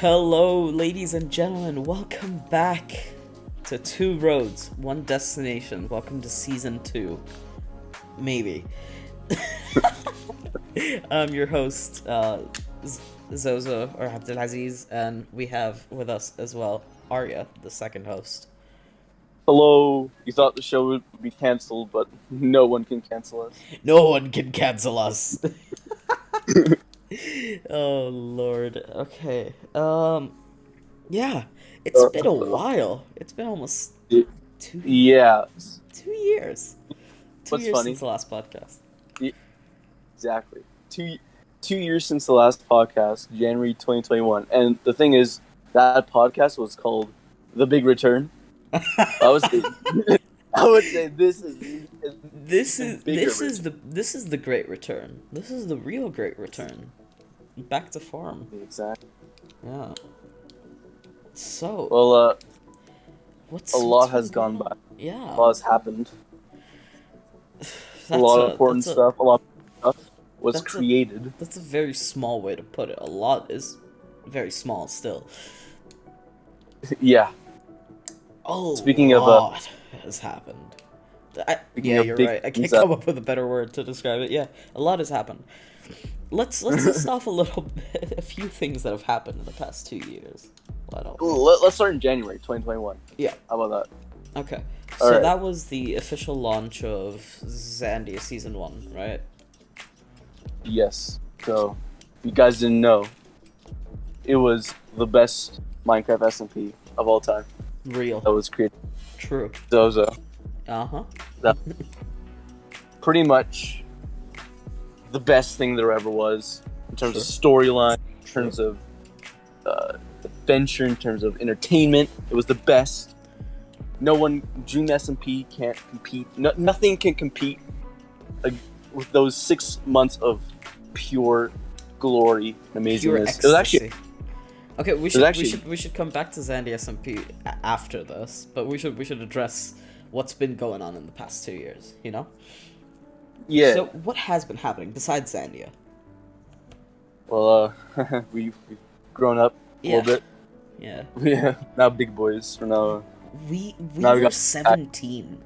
Hello, ladies and gentlemen. Welcome back to Two Roads, One Destination. Welcome to Season 2. Maybe. I'm your host, Zozo, or Abdulaziz, and we have with us as well Arya, the second host. Hello. You thought the show would be cancelled, but no one can cancel us. No one can cancel us. Oh, Lord. Okay. Yeah. It's been a while. It's been almost two Yeah. 2 years. Two What's years funny? since the last podcast. Exactly. Two years since the last podcast, January 2021. And the thing is, that podcast was called The Big Return. I would say this is This is the great return. This is the real great return. Back to farm. Exactly. Yeah. So, Well, what's a lot what's has been going gone by. on? Yeah. A lot has happened. That's A lot of important that's stuff. A lot of stuff was that's a- created. That's a very small way to put it. A lot is very small still. Yeah. Speaking of, lot has happened. Speaking of you're big right. I can't things come up with a better word to describe it. Yeah, a lot has happened. Let's list off a few things that have happened in the past 2 years. Why don't we? Let's start in January 2021. Yeah. How about that? Okay. All So right. that was the official launch of Zandia Season 1, right? Yes. So, if you guys didn't know, it was the best Minecraft SMP of all time Real. that was created. True. Zozo. Uh-huh. Pretty much the best thing there ever was in terms of storyline, in terms of adventure, in terms of entertainment. It was the best. No one, Dream SMP can't compete. Nothing can compete with those 6 months of pure glory and Pure amazingness. It was actually ecstasy. Okay, we should come back to Zandia SMP after this, but we should address what's been going on in the past 2 years, you know? yeah. So what has been happening besides Zandia? Well, we've grown up a little bit. Yeah. Yeah, now big boys. For now, We Now we were got- 17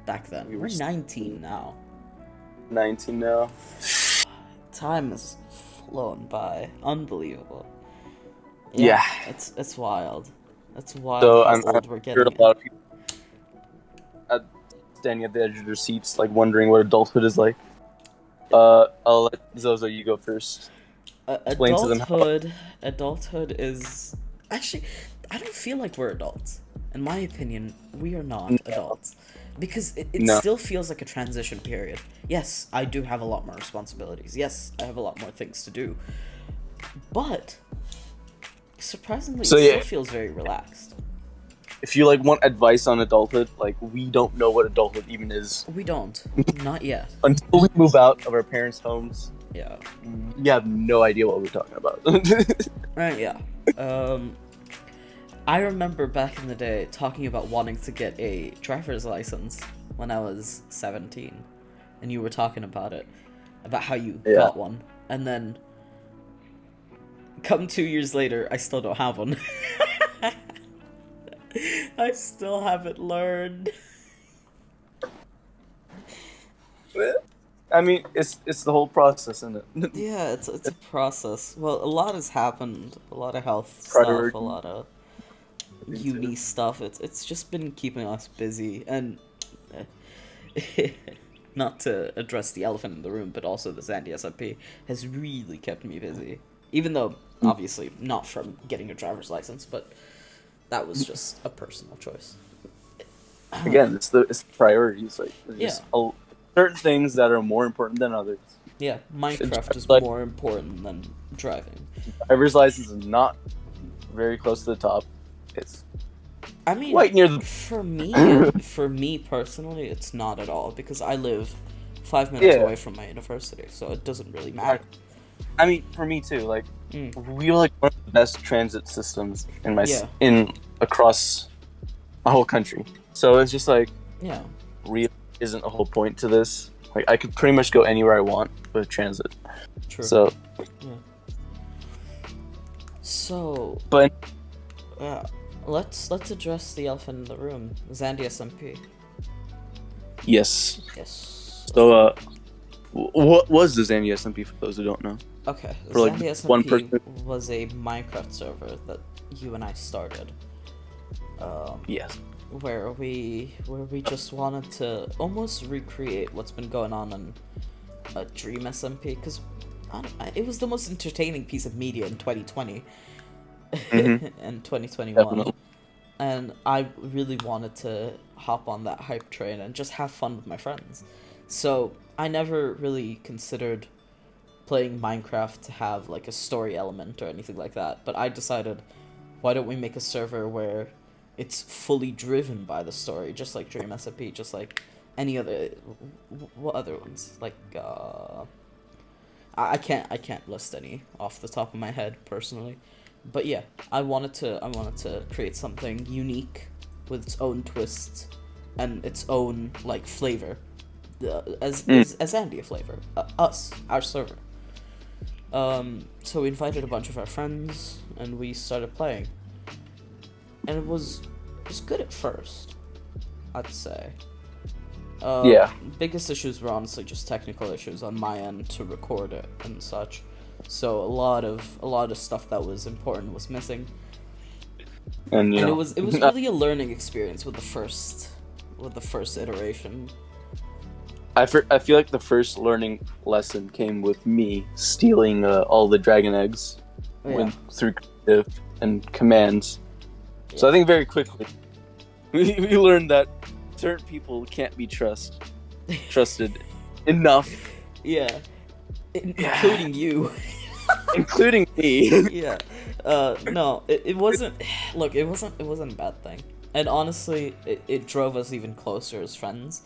back then. We We're were 19 now. 19 now. Time has flown by. Unbelievable. Yeah. It's wild. It's wild So how I'm old we're sure getting. a lot of people standing at the edge of their seats, like wondering what adulthood is like. I'll let Zozo, you go first. Explain to them how- Adulthood is actually. I don't feel like we're adults. In my opinion, we are not adults because it No. still feels like a transition period. Yes, I do have a lot more responsibilities. Yes, I have a lot more things to do, but surprisingly, So, it yeah. still feels very relaxed. If you want advice on adulthood, we don't know what adulthood even is We don't, not yet. until we move out of our parents' homes. Yeah. We have no idea what we're talking about. Right, yeah. I remember back in the day talking about wanting to get a driver's license when I was 17, and you were talking about it, about how you Yeah. got one, and then come 2 years later, I still don't have one. I still haven't learned. I mean, it's the whole process, isn't it? Yeah, it's a process. Well, a lot has happened. A lot of health Priority. stuff, a lot of uni stuff. It's just been keeping us busy, and not to address the elephant in the room, but also the Zandia SMP has really kept me busy. Even though, obviously, not from getting a driver's license, but that was just a personal choice. Again, it's the priorities. There's just certain things that are more important than others. Yeah, Minecraft is like- more important than driving. Driver's license is not very close to the top. It's I mean, right near the. for me personally, it's not at all because I live 5 minutes Yeah. away from my university, so it doesn't really matter. I mean, for me too. Mm. We are one of the best transit systems Yeah. across a whole country. So it's just Yeah. real isn't a whole point to this. I could pretty much go anywhere I want with transit. True. So So, But let's address the elephant in the room. Zandia SMP. yes. Yes. So what was the Zandia SMP for those who don't know? Okay, For like Zandia one SMP person. was a Minecraft server that you and I started. Yes. Where we just wanted to almost recreate what's been going on in a Dream SMP, because it was the most entertaining piece of media in 2020 and 2021. Definitely. And I really wanted to hop on that hype train and just have fun with my friends. So I never really considered playing Minecraft to have like a story element or anything like that. But I decided, why don't we make a server where it's fully driven by the story, just like Dream SMP, just like any other. What other ones? Like I can't list any off the top of my head personally. But yeah, I wanted to create something unique with its own twists and its own like flavor, as Zandia flavor, our server. So we invited a bunch of our friends and we started playing, and it was good at first, I'd say. Yeah. Biggest issues were honestly just technical issues on my end to record it and such. So a lot of stuff that was important was missing, And it was really a learning experience with the first iteration. I feel like the first learning lesson came with me stealing all the dragon eggs through creative and commands. Yeah. So I think very quickly we learned that certain people can't be trusted enough. Yeah. Including you. Including me. Yeah. No, it wasn't. Look, it wasn't a bad thing, and honestly, it drove us even closer as friends,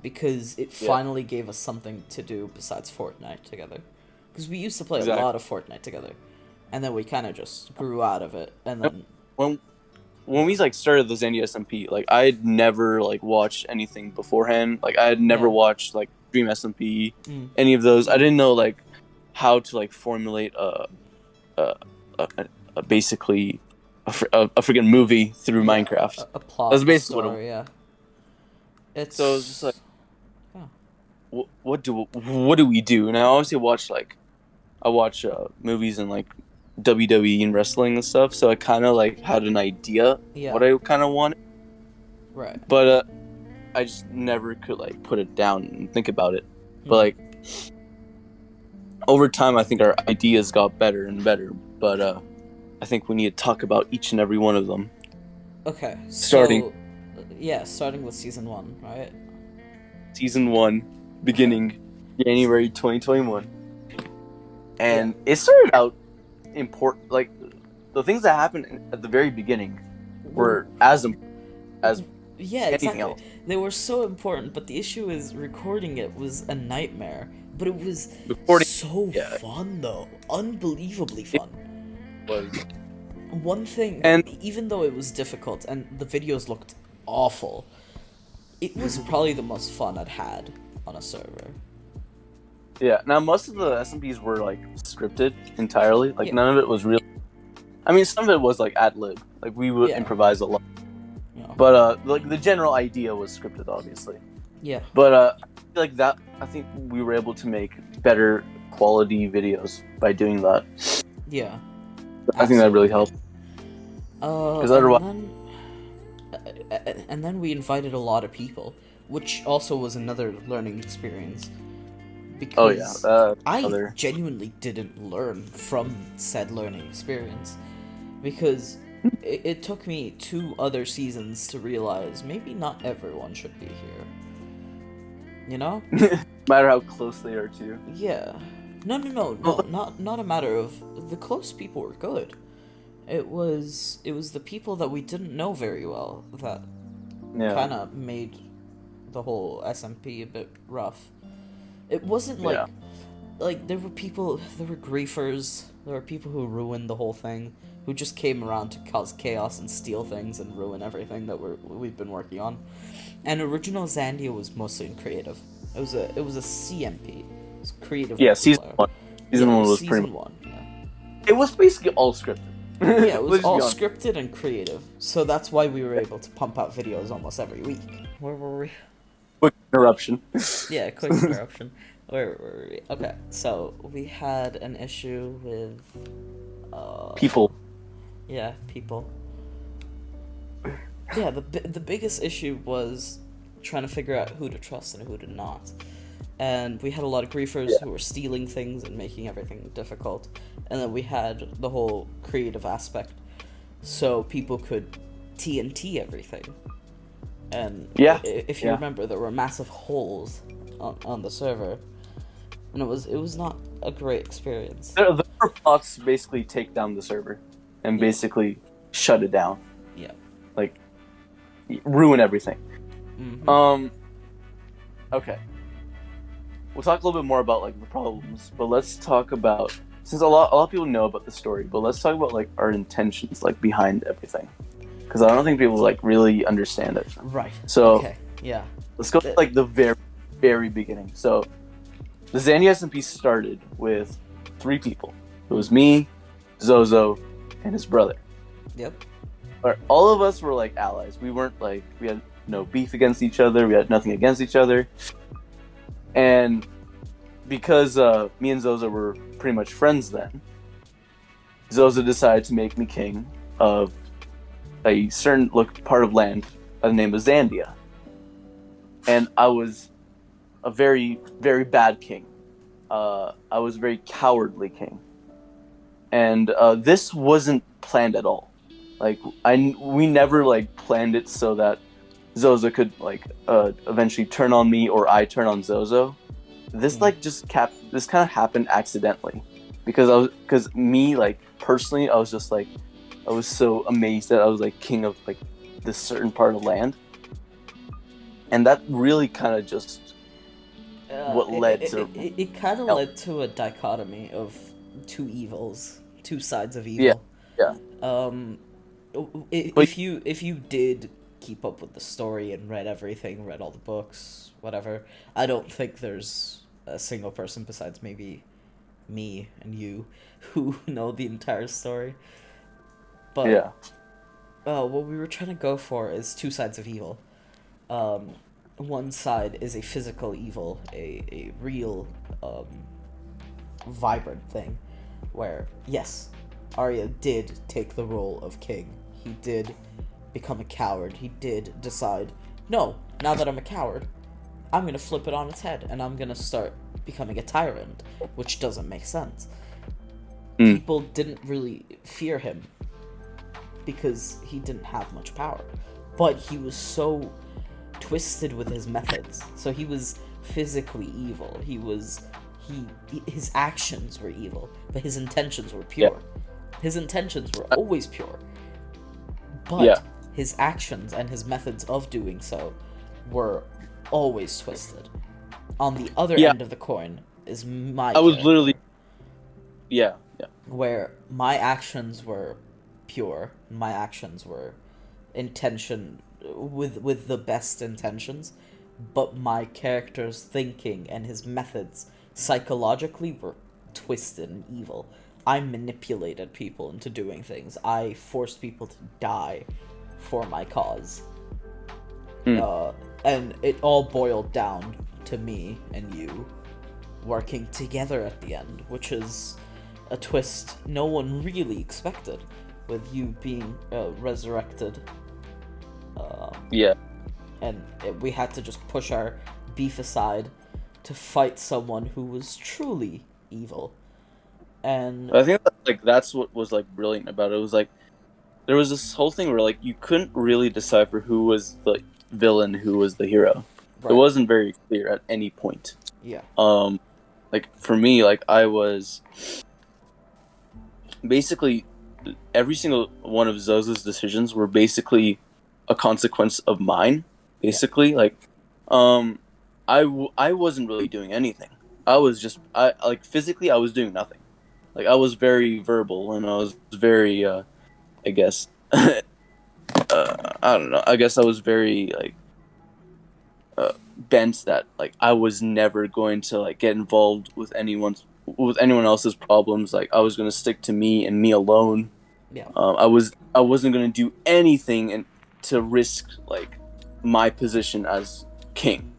because it finally gave us something to do besides Fortnite together. Because we used to play a lot of Fortnite together, and then we kind of just grew out of it, and then when we like started the Zandia SMP, like I had never like watched anything beforehand. Like I had never watched like Dream SMP, any of those. I didn't know like how to like formulate a basically a freaking movie through Minecraft. A plot. That's basically story, what it. So it's just like, what do we do? And I obviously watch movies and like WWE and wrestling and stuff. So I kind of like had an idea what I kind of wanted. Right. But I just never could like put it down and think about it. But like over time, I think our ideas got better and better. But I think we need to talk about each and every one of them. Okay. Starting with season 1, right? Season 1, beginning January 2021, and it started out important. Like the things that happened at the very beginning were as important as anything else. They were so important, but the issue is recording it was a nightmare. But it was so fun, though. Unbelievably fun. It was. One thing, and even though it was difficult and the videos looked awful, it was probably the most fun I'd had on a server. Yeah, now most of the SMPs were like scripted entirely. Like none of it was real. I mean, some of it was like ad-lib. Like we would improvise a lot. Yeah. But like the general idea was scripted, obviously. Yeah. But like that, I think we were able to make better quality videos by doing that. Yeah. I think that really helped. Because otherwise, and then we invited a lot of people, which also was another learning experience. Because I genuinely didn't learn from said learning experience, because it took me 2 other seasons to realize maybe not everyone should be here. You know? No matter how close they are to you. Yeah. No, not a matter of the close people were good. It was the people that we didn't know very well that kind of made the whole SMP a bit rough. It wasn't like there were griefers, there were people who ruined the whole thing, who just came around to cause chaos and steal things and ruin everything that we've been working on. And original Zandia was mostly in creative. It was a CMP. It was creative. Yeah, season 1. Season 1 was season 1. Yeah. It was basically all scripted. Yeah, it was Let's all be honest. scripted and creative, so that's why we were able to pump out videos almost every week. Where were we? Quick interruption. Yeah, quick interruption. Where were we? Okay, so we had an issue with People. yeah, people. Yeah, the biggest issue was trying to figure out who to trust and who to not. And we had a lot of griefers who were stealing things and making everything difficult. And then we had the whole creative aspect, so people could TNT everything. And if you remember, there were massive holes on the server, and it was not a great experience. The bots basically take down the server and basically shut it down. Yeah. Like, ruin everything. Mm-hmm. Okay. We'll talk a little bit more about like the problems, but let's talk about, since a lot of people know about the story, but let's talk about like our intentions like behind everything, because I don't think people like really understand it. Right. So okay. Yeah. let's go to like the very beginning. So the Zandia SMP started with 3 people. It was me, Zozo, and his brother. Yep. All of us were like allies. We weren't like, we had no beef against each other. We had nothing against each other. And because me and Zozo were pretty much friends then, Zozo decided to make me king of a certain part of land by the name of Zandia. And I was a very, very bad king. I was a very cowardly king. And this wasn't planned at all. Like, we never like planned it so that Zozo could like eventually turn on me or I turn on Zozo. This like just this kind of happened accidentally, because me like personally I was just like, I was so amazed that I was like king of like this certain part of land, and that really kind of just what led to it kind of led to a dichotomy of two evils, two sides of evil. Yeah. If you did keep up with the story and read everything, read all the books, whatever, I don't think there's a single person besides maybe me and you who know the entire story. But what we were trying to go for is two sides of evil. One side is a physical evil, a real vibrant thing, where yes, Arya did take the role of king. He did become a coward. He did decide, no, now that I'm a coward, I'm gonna flip it on its head and I'm gonna start becoming a tyrant, which doesn't make sense. People didn't really fear him because he didn't have much power, but he was so twisted with his methods. So he was physically evil. His actions were evil, but his intentions were pure. His intentions were always pure, but his actions and his methods of doing so were always twisted. On the other end of the coin is my I was literally where my actions were pure, my actions were intention with the best intentions, but my character's thinking and his methods psychologically were twisted and evil. I manipulated people into doing things. I forced people to die for my cause. And it all boiled down to me and you working together at the end, which is a twist no one really expected, with you being resurrected. And we had to just push our beef aside to fight someone who was truly evil. And I think that's what was like brilliant about it. It was like there was this whole thing where like you couldn't really decipher who was the villain, who was the hero. Right. It wasn't very clear at any point. Yeah. Like for me, like I was basically every single one of Zozo's decisions were basically a consequence of mine. Basically, like I wasn't really doing anything. I was just like physically I was doing nothing. Like I was very verbal and I was very I guess I don't know. I guess I was very like bent that like I was never going to like get involved with anyone else's problems. Like I was going to stick to me and me alone. Yeah. I wasn't gonna do anything and to risk like my position as king.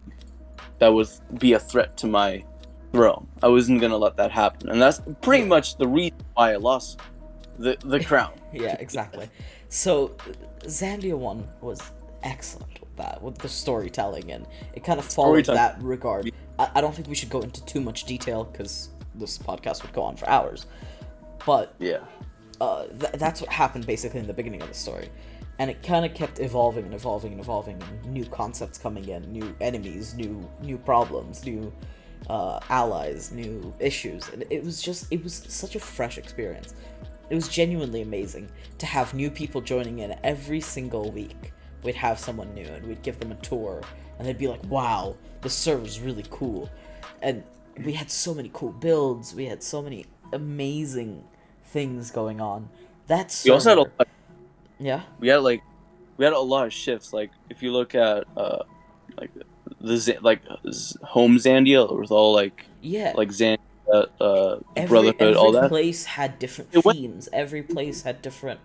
That would be a threat to my throne. I wasn't gonna let that happen, and that's pretty much the reason why I lost the crown. Yeah, exactly. So, Zandia 1 was excellent with that, with the storytelling, and it kind of followed that regard. I don't think we should go into too much detail, because this podcast would go on for hours. But, Yeah. that's what happened basically in the beginning of the story. And it kind of kept evolving and evolving and evolving, and new concepts coming in, new enemies, new problems, new allies, new issues, and it was such a fresh experience. It was genuinely amazing to have new people joining in every single week. We'd have someone new, and we'd give them a tour, and they'd be like, wow, this server's really cool. And we had so many cool builds, we had so many amazing things going on. We also had a yeah. We had a lot of shifts. Like if you look at like home Zandia with all like Zandia Brotherhood, all that. Every place had different themes. Every place had different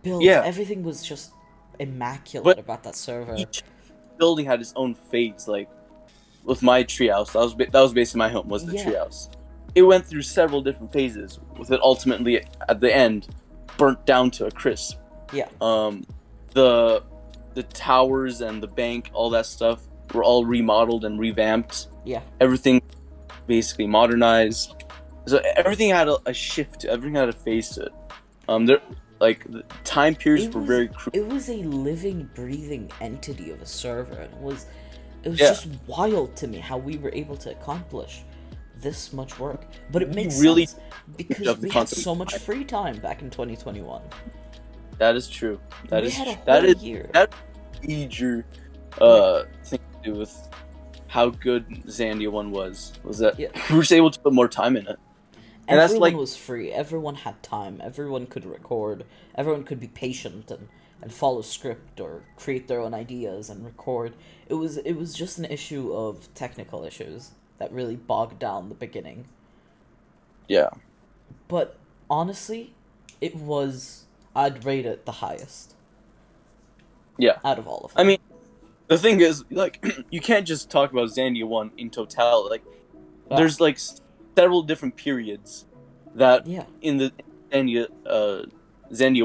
builds. Yeah. Everything was just immaculate about that server. Each building had its own phase. Like with my treehouse, that was basically my home. Was the treehouse. It went through several different phases, with it ultimately at the end burnt down to a crisp. Yeah. The towers and the bank, all that stuff, were all remodeled and revamped. Yeah. Everything basically modernized. So everything had a shift. Everything had a phase to it. The time periods were very crucial. It was a living, breathing entity of a server, and it was just wild to me how we were able to accomplish this much work. But it makes sense because we had so much free time back in 2021. That is true. That is year. That major thing to do with how good Zandia 1 was that we were just able to put more time in it. And everyone was free. Everyone had time. Everyone could record. Everyone could be patient and follow script or create their own ideas and record. It was just an issue of technical issues that really bogged down the beginning. Yeah. But honestly, I'd rate it the highest. Yeah. Out of all of them. I mean, the thing is, like, you can't just talk about Zandia 1 in totality. Like, there's, like, several different periods that in the Zandia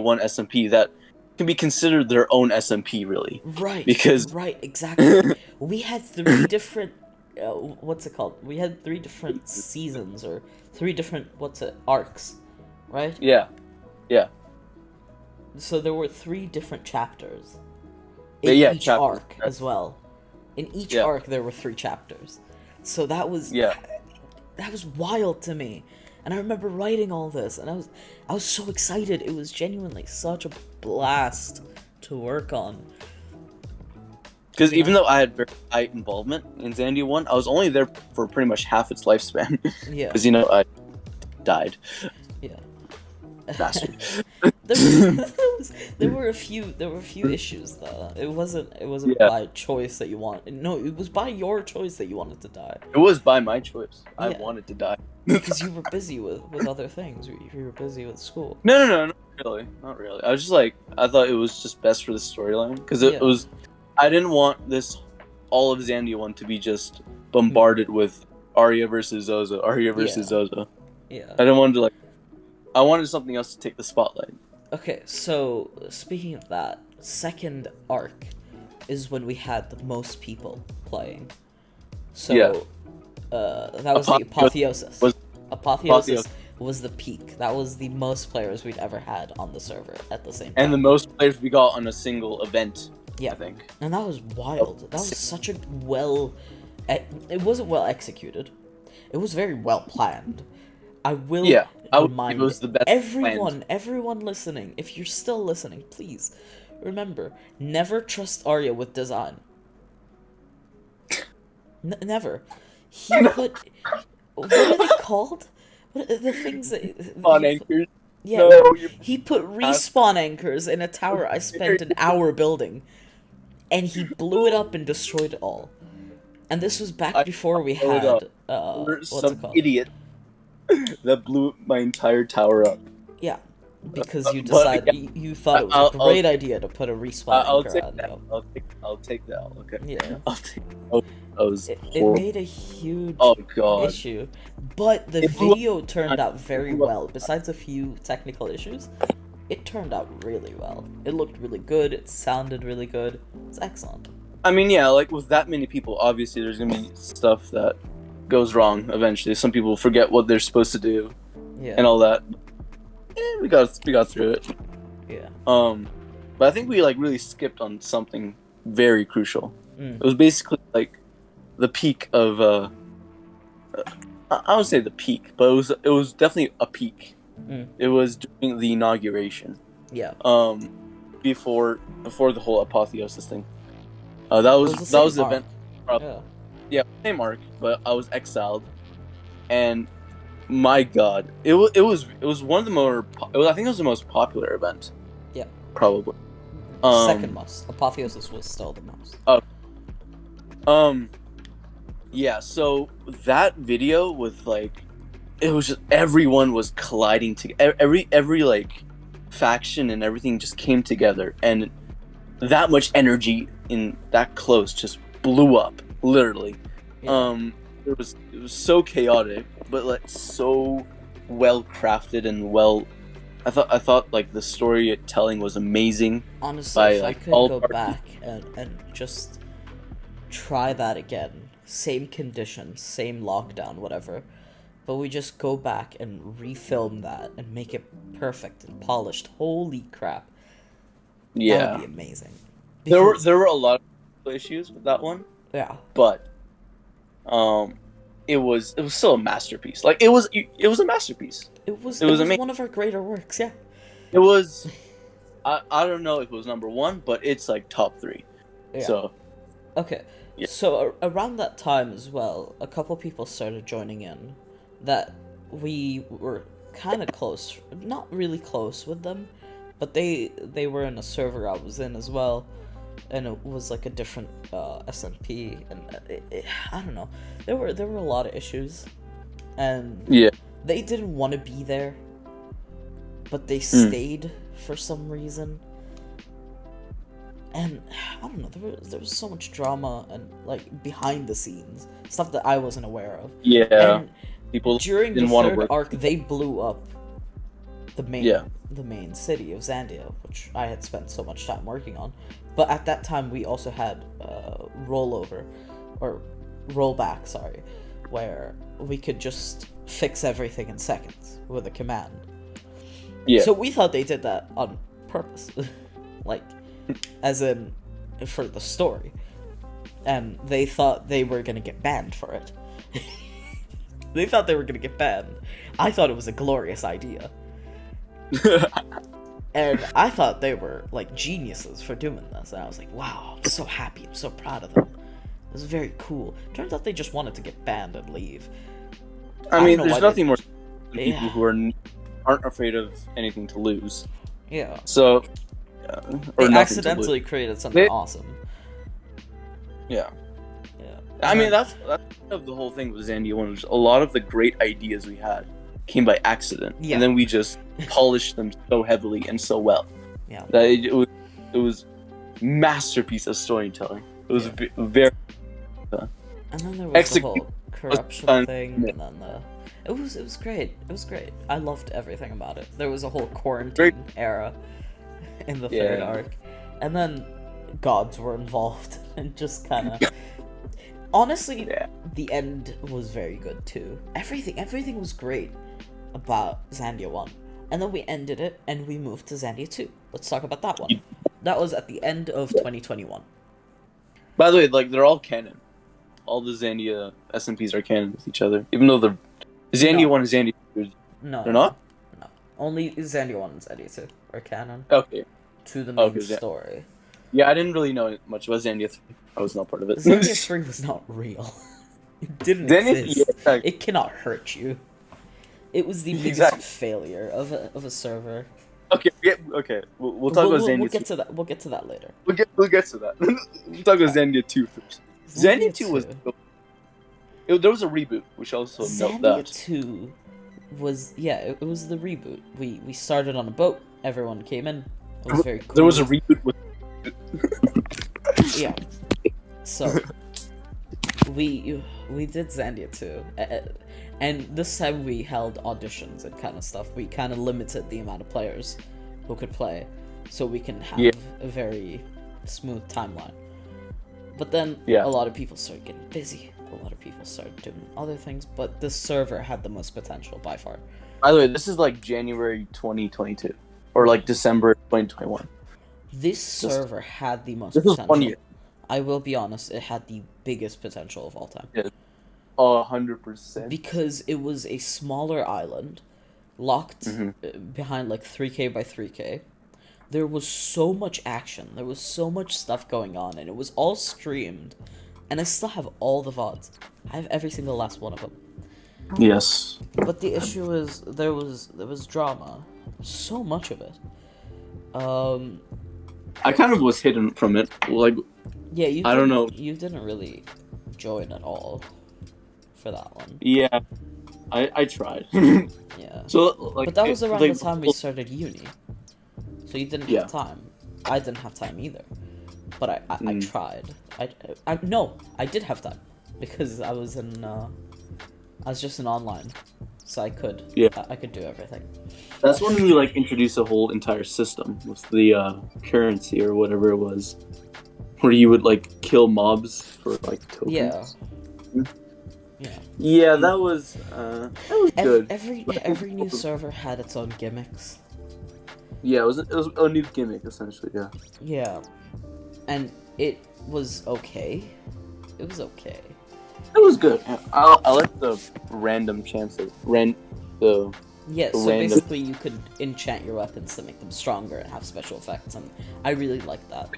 1 SMP that can be considered their own SMP, really. Right. Because... Right, exactly. We had 3 different... what's it called? We had 3 different seasons, or 3 different, arcs, right? Yeah. Yeah. So there were 3 different chapters. In each arc as well. In each arc there were 3 chapters. So that was that was wild to me. And I remember writing all this, and I was so excited. It was genuinely such a blast to work on. Because even though I had very high involvement in Zandia 1, I was only there for pretty much half its lifespan. Yeah. Because, I died. Yeah. Bastard. there were a few issues though. It wasn't by choice that you wanted. No, it was by your choice that you wanted to die. It was by my choice. I wanted to die. Because you were busy with other things. You were busy with school. No, not really. I was just like, I thought it was just best for the storyline, because it was. I didn't want all of Zandia 1 to be just bombarded with Arya versus Zozo, Zozo. Yeah. I didn't want to I wanted something else to take the spotlight. Okay, so speaking of that, second arc is when we had the most people playing. So that was the Apotheosis. Apotheosis was the peak. That was the most players we'd ever had on the server at the same time. And the most players we got on a single event. Yeah, I think. And that was wild. That was such a it wasn't well executed. It was very well planned. I will remind it was the best everyone listening, if you're still listening, please remember, never trust Arya with design. Never. He put what are they called? What are the things that spawn anchors? Yeah, no, he put respawn anchors in a tower I spent an hour building, and he blew it up and destroyed it all. And this was back before we had what's it called? Idiot that blew my entire tower up. Yeah, because you But decided yeah, you thought it was I'll, a great idea to put a respawn I'll anchor take on. that. You. I'll take that. Okay. Yeah. I'll take. Oh, that was It horrible. made a huge Oh god. issue, but the It blew up. video turned out very It blew up. well. Besides a few technical issues, it turned out really well. It looked really good. It sounded really good. It's excellent. I mean, yeah, like with that many people, obviously there's gonna be stuff that goes wrong eventually. Some people forget what they're supposed to do Yeah. and all that. We got through it. Yeah. But I think we like really skipped on something very crucial. Mm. It was basically like the peak of I would say the peak, but it was definitely a peak. Mm. It was during the inauguration. Yeah. Before the whole Apotheosis thing. That was the event. Yeah, same arc, but I was exiled, and my god, it was one of the more. I think it was the most popular event. Yeah. Probably. Second most. Apotheosis was still the most. Yeah. So that video with like, it was just everyone was colliding together. Every like faction and everything just came together, and that much energy in that close just blew up, literally. Yeah. It was so chaotic, but like so well crafted and well. I thought like the storytelling was amazing. Honestly, by, if like, I could all go parties. back and just try that again, same conditions, same lockdown, whatever, but we just go back and refilm that and make it perfect and polished. Holy crap! That Yeah, would be amazing. there Because- were a lot of issues with that one, yeah. but it was still a masterpiece. Like it was a masterpiece. It was amazing. one of our greater works. Yeah. It was. I don't know if it was number one, but it's like top 3. Yeah. So Okay, Yeah. so around that time as well, a couple people started joining in that we were kind of close, not really close with them, but they were in a server I was in as well, and it was like a different SMP, and I don't know, there were a lot of issues, and yeah, they didn't want to be there, but they stayed for some reason. And I don't know, there was so much drama and like behind the scenes stuff that I wasn't aware of. yeah. And People during the didn't want to third work. arc, they blew up the main Yeah. the main city of Zandia, which I had spent so much time working on. But at that time, we also had rollback, sorry, where we could just fix everything in seconds with a command. Yeah. So we thought they did that on purpose, like, as in for the story, and they thought they were gonna get banned for it. They thought they were gonna get banned. I thought it was a glorious idea, and I thought they were like geniuses for doing this. And I was like, wow, I'm so happy. I'm so proud of them. It was very cool. Turns out they just wanted to get banned and leave. I mean, don't know there's why nothing they- more than Yeah. people who aren't afraid of anything to lose. Yeah. So, or They nothing to accidentally created something They- awesome. lose. Yeah. Yeah. I mean, that's of the whole thing with Zandia 1. A lot of the great ideas we had came by accident, Yeah. and then we just polished them so heavily and so well. Yeah. That it was masterpiece of storytelling. It was very. And then there was the whole Execute- corruption fun. thing, and then it was great. It was great. I loved everything about it. There was a whole quarantine era in the third Yeah. arc, and then gods were involved, and just kind of. Honestly, Yeah. the end was very good too. Everything was great about Zandia 1. And then we ended it, and we moved to Zandia 2. Let's talk about that one. That was at the end of 2021. By the way, like they're all canon. All the Zandia SMPs are canon with each other, even though the Zandia No. 1 and Zandia 2. No. They're not? No. Only Zandia 1 and Zandia 2 are canon Okay. to the main Okay, story. Yeah, I didn't really know much about Zandia 3. I was not part of it. Zandia 3 was not real. It didn't Zandia, exist. yeah, exactly. It cannot hurt you. It was the biggest Exactly. failure of a server. Okay, we'll talk about Zandia We'll 2. get to that. We'll get to that later. We'll get to that. We'll talk about Zandia 2 first. Zandia 2 was. There was a reboot, which also note Zandia that. 2 was it was the reboot. We started on a boat. Everyone came in. It was very cool. There was a reboot with. Yeah. So we did Zandia too, and this time we held auditions and kind of stuff. We kind of limited the amount of players who could play, so we can have a very smooth timeline. But then a lot of people started getting busy. A lot of people started doing other things, but this server had the most potential by far. By the way, this is like January 2022 or like December 2021. This server had the most This potential. was 1 year. I will be honest, it had the biggest potential of all time. Yeah. 100%. Because it was a smaller island, locked behind like 3K by 3K. There was so much action, there was so much stuff going on, and it was all streamed. And I still have all the VODs. I have every single last one of them. Yes. But the issue is there was drama, so much of it. I kind of was hidden from it. Like, yeah, I don't know. You didn't really join at all for that one. Yeah, I tried. Yeah. So like, but that was around like, the time we started uni. So you didn't have time. I didn't have time either. But I tried. No, I did have time because I was just in online, so I could I could do everything. That's when we like introduced a whole entire system with the currency or whatever it was, where you would like kill mobs for like tokens. Yeah, that was good. Every new server had its own gimmicks. Yeah, it was a new gimmick essentially. Yeah. Yeah, and it was okay. It was okay. It was good. I like the random chances. Basically you could enchant your weapons to make them stronger and have special effects, and I really like that.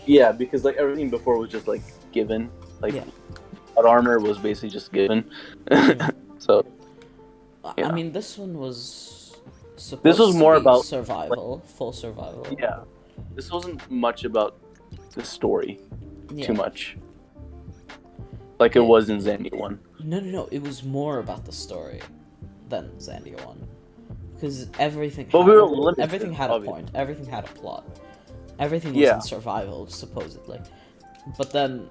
Yeah, because like everything before was just like given. Like that armor was basically just given. So I mean, this one was this was more about survival, like, full survival. Yeah. This wasn't much about the story too much. Like it was in Zandia 1. No, it was more about the story than Zandia 1. Because everything everything had a point, everything had a plot. Everything was in survival, supposedly. But then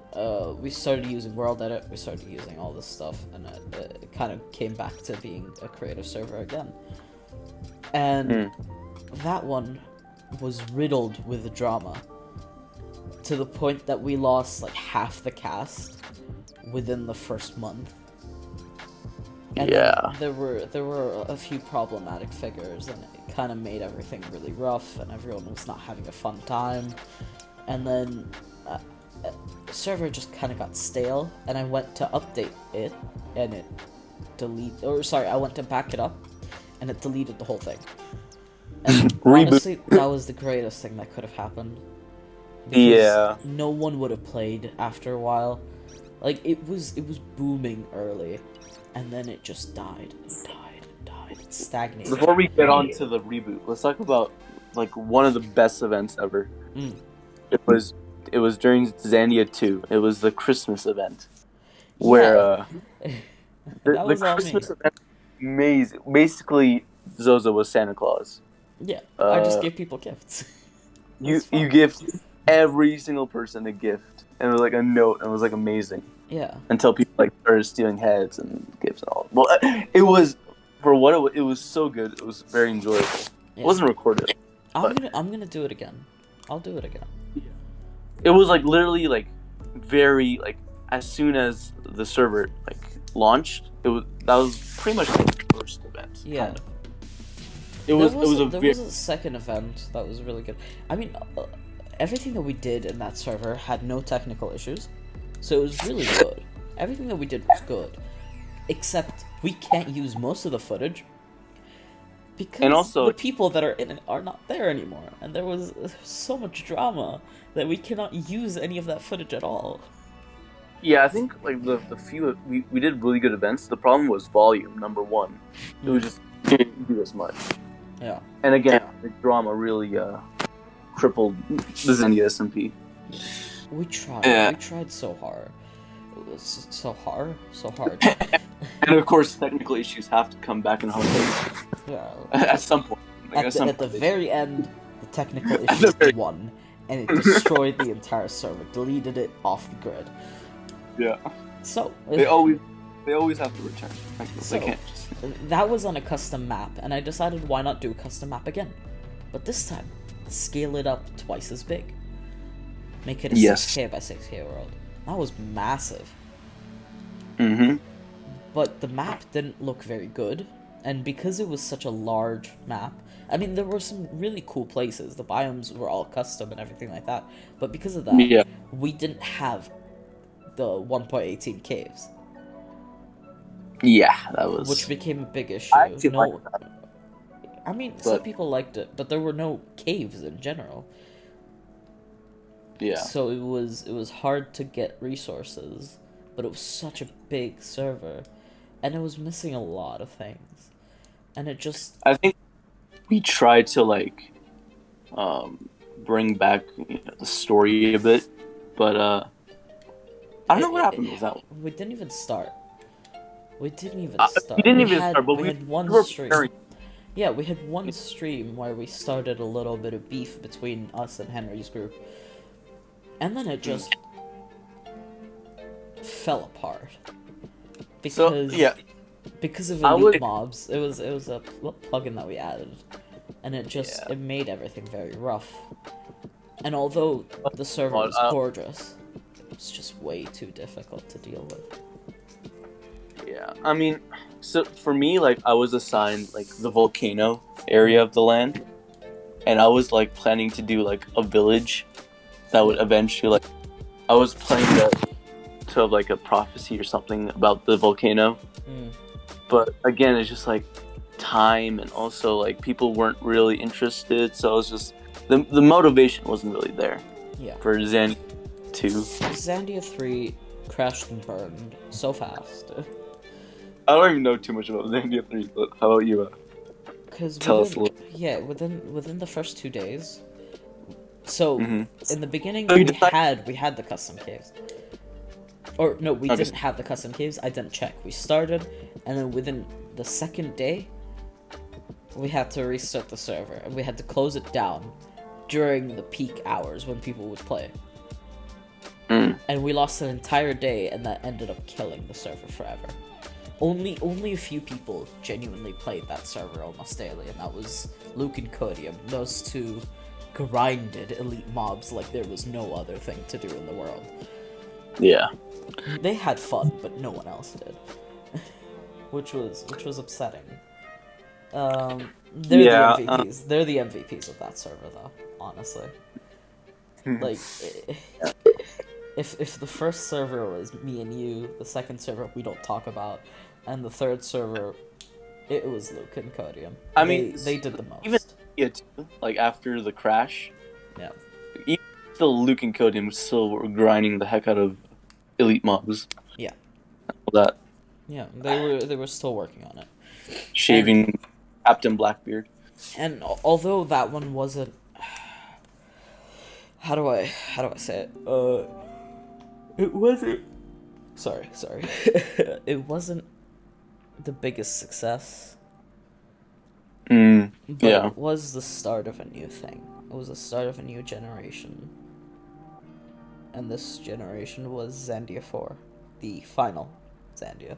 we started using World Edit, we started using all this stuff, and it kind of came back to being a creative server again. And that one was riddled with drama, to the point that we lost like half the cast within the first month. And there were a few problematic figures, and it kind of made everything really rough, and everyone was not having a fun time. And then the server just kind of got stale, and I went to update it, and it I went to back it up, and it deleted the whole thing. And honestly, that was the greatest thing that could have happened. Because no one would have played after a while. Like, it was booming early, and then it just died and died and died. It stagnated. Before we get on to the reboot, let's talk about like one of the best events ever. It was during Zandia 2. It was the Christmas event, where the Christmas event, amazing. Basically, Zozo was Santa Claus. Yeah, I just gave people gifts. You gift every single person a gift, and it was like a note, and it was like amazing. Yeah. Until people like started stealing heads and gifts and all. Well, it was for what it was so good. It was very enjoyable. Yeah. It wasn't recorded. I'm gonna do it again. I'll do it again. Yeah. It was like literally like very like as soon as the server like launched, that was pretty much the first event. Yeah. Kind of. There was a second event that was really good. I mean, everything that we did in that server had no technical issues, so it was really good. Everything that we did was good, except we can't use most of the footage because the people that are in it are not there anymore, and there was so much drama that we cannot use any of that footage at all. Yeah, I think like the few we did really good events. The problem was volume. Number one, it was just didn't do as much. Yeah. And again, the drama really crippled the Zandia SMP. We tried so hard. It was so hard, so hard. And of course, technical issues have to come back and haunt us Yeah. at some point. Like, At the very end, the technical At the issues very- won, and it destroyed the entire server, deleted it off the grid. Yeah. So They always have to return. Like, So- they can't just. that was on a custom map, and I decided why not do a custom map again, but this time scale it up twice as big. Make it a Yes. 6K by 6K world. That was massive. Mm-hmm. But the map didn't look very good, and because it was such a large map, I mean, there were some really cool places. The biomes were all custom and everything like that, but because of that, Yeah. we didn't have the 1.18 caves, Yeah, that was. which became a big issue. I actually liked that. I mean, some But- people liked it, but there were no caves in general. Yeah. So it was hard to get resources, but it was such a big server, and it was missing a lot of things, and it just I think we tried to like bring back the story a bit, but I don't know what happened with that one. we didn't even start. We didn't even We start. didn't even had, start, but we we had one were stream. preparing. Yeah, we had one stream where we started a little bit of beef between us and Henry's group, and then it just fell apart because So yeah, because of I elite would- mobs. It was a plugin that we added, and it just Yeah. it made everything very rough. And although the server Well, was gorgeous, it was just way too difficult to deal with. yeah. I mean, so for me, like I was assigned like the volcano area of the land, and I was like planning to do like a village that would eventually like. I was planning to have like a prophecy or something about the volcano. Mm. But again, it's just like time, and also like people weren't really interested, so it was just the motivation wasn't really there Yeah. for Zen 2. Zandia 3 crashed and burned so fast. I don't even know too much about Zandia 3, but how about you? Cause Tell us within, a little. yeah, within the first 2 days. So Mhm. in the beginning So you we decide- had the custom caves. Or no, we Okay. didn't have the custom caves. I didn't check. We started, and then within the second day, we had to restart the server, and we had to close it down during the peak hours when people would play. Mm. And we lost an entire day, and that ended up killing the server forever. Only a few people genuinely played that server almost daily, and that was Luke and Codium. Those two grinded elite mobs like there was no other thing to do in the world. Yeah. They had fun, but no one else did, which was upsetting. They're Yeah, the MVPs. They're the MVPs of that server, though. Honestly, like, if the first server was me and you, the second server we don't talk about, and the third server, it was Luke and Codium. I mean, they did the most. even- Yeah, too, like after the crash, Yeah. even still Luke and Codium still were grinding the heck out of elite mobs. Yeah. All that Yeah, they were still working on it. shaving Captain Blackbeard. And although that one wasn't, how do I say it? It wasn't. Sorry. It wasn't the biggest success, Mm, but yeah. it was the start of a new thing. It was the start of a new generation, and this generation was Zandia 4, the final Zandia.